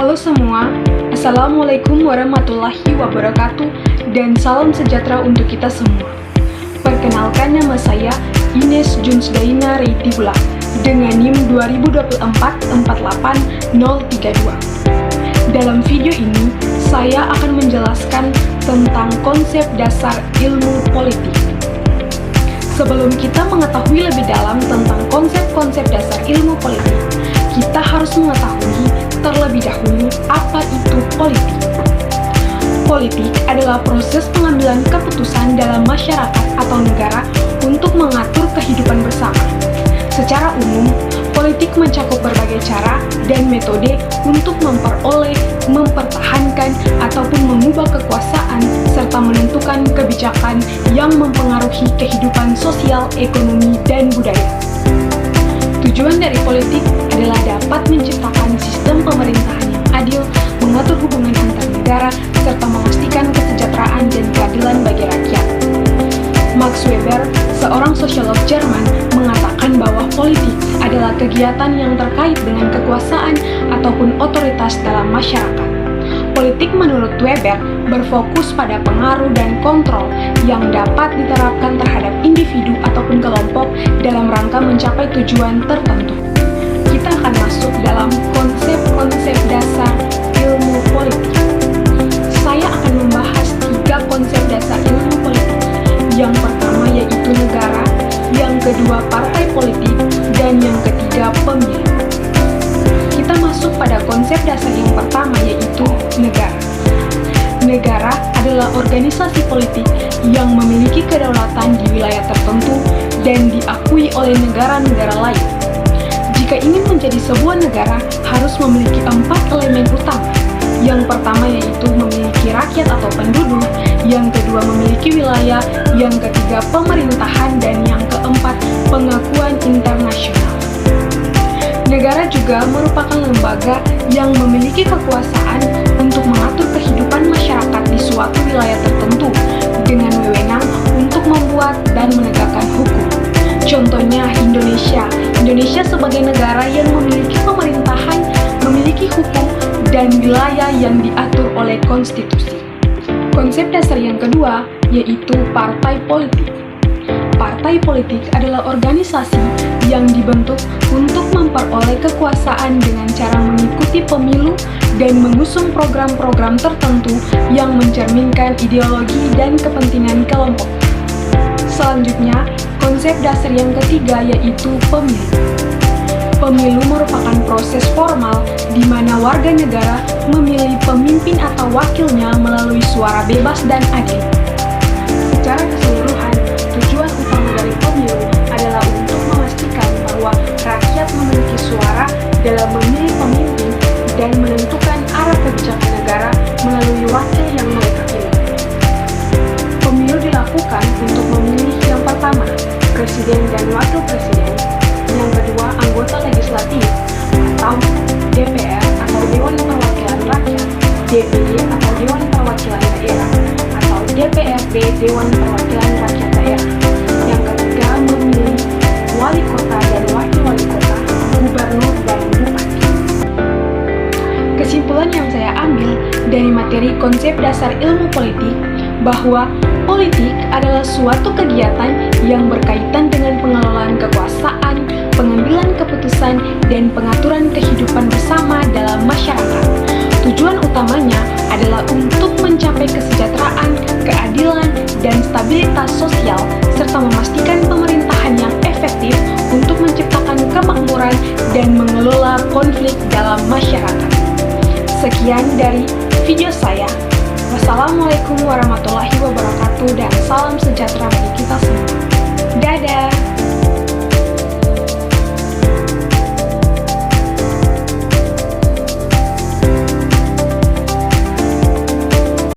Halo semua, Assalamualaikum warahmatullahi wabarakatuh dan salam sejahtera untuk kita semua. Perkenalkan, nama saya Ines Junsdaina Reitibula dengan NIM 2024-48032. Dalam video ini, saya akan menjelaskan tentang konsep dasar ilmu politik. Sebelum kita mengetahui lebih dalam tentang konsep-konsep dasar ilmu politik, kita harus mengetahui terlebih dahulu apa itu politik. Politik adalah proses pengambilan keputusan dalam masyarakat atau negara untuk mengatur kehidupan bersama. Secara umum, politik mencakup berbagai cara dan metode untuk memperoleh, mempertahankan, ataupun mengubah kekuasaan serta menentukan kebijakan yang mempengaruhi kehidupan sosial, ekonomi, dan budaya. Tujuan dari politik adalah dapat menciptakan sistem pemerintahan yang adil, mengatur hubungan antar negara, serta memastikan kesejahteraan dan keadilan bagi rakyat. Max Weber, seorang sosiolog Jerman, mengatakan bahwa politik adalah kegiatan yang terkait dengan kekuasaan ataupun otoritas dalam masyarakat. Politik menurut Weber berfokus pada pengaruh dan kontrol yang dapat diterapkan terhadap individu ataupun kelompok dalam rangka mencapai tujuan tertentu. Kita akan masuk dalam konsep-konsep dasar ilmu politik. Saya akan membahas 3 konsep dasar ilmu politik. Yang pertama yaitu negara, yang kedua partai politik, dan yang ketiga pemilu. Kita masuk pada konsep dasar yang pertama yaitu negara. Negara adalah organisasi politik yang memiliki kedaulatan di wilayah tertentu dan diakui oleh negara-negara lain. Jika ingin menjadi sebuah negara, harus memiliki 4 elemen utama. Yang pertama yaitu memiliki rakyat atau penduduk, yang kedua memiliki wilayah, yang ketiga pemerintahan, dan yang keempat pengakuan internasional. Negara juga merupakan lembaga yang memiliki kekuasaan untuk mengatur kehidupan masyarakat di suatu wilayah tertentu dengan wewenang untuk membuat dan menegakkan hukum. Contohnya Indonesia. Indonesia sebagai negara yang memiliki pemerintahan, memiliki hukum, dan wilayah yang diatur oleh konstitusi. Konsep dasar yang kedua yaitu partai politik. Partai politik adalah organisasi yang dibentuk untuk memperoleh kekuasaan dengan cara mengikuti pemilu dan mengusung program-program tertentu yang mencerminkan ideologi dan kepentingan kelompok. Selanjutnya, konsep dasar yang ketiga yaitu pemilu. Pemilu merupakan proses formal di mana warga negara memilih pemimpin atau wakilnya melalui suara bebas dan adil. Secara keseluruhan, tujuan utama dari pemilu adalah untuk memastikan bahwa rakyat memiliki suara dalam memilih pemimpin dan menentukan arah kebijakan negara melalui wakil yang mereka pilih. Pemilu dilakukan untuk memilih yang pertama, presiden dan wakil presiden, yang kedua, anggota legislatif atau DPR atau Dewan Perwakilan Rakyat, DPD atau Dewan Perwakilan Daerah, atau DPRD Dewan Perwakilan Rakyat Daerah. Yang ketiga, memilih wali kota dan wakil wali kota, gubernur dan bupati. Kesimpulan yang saya ambil dari materi konsep dasar ilmu politik bahwa politik adalah suatu kegiatan yang berkaitan dengan pengelolaan kekuasaan, pengambilan keputusan, dan pengaturan kehidupan bersama dalam masyarakat. Tujuan utamanya adalah untuk mencapai kesejahteraan, keadilan, dan stabilitas sosial, serta memastikan pemerintahan yang efektif untuk menciptakan kemakmuran dan mengelola konflik dalam masyarakat. Sekian dari video saya. Wassalamualaikum warahmatullahi wabarakatuh dan salam sejahtera bagi kita semua. Dadah!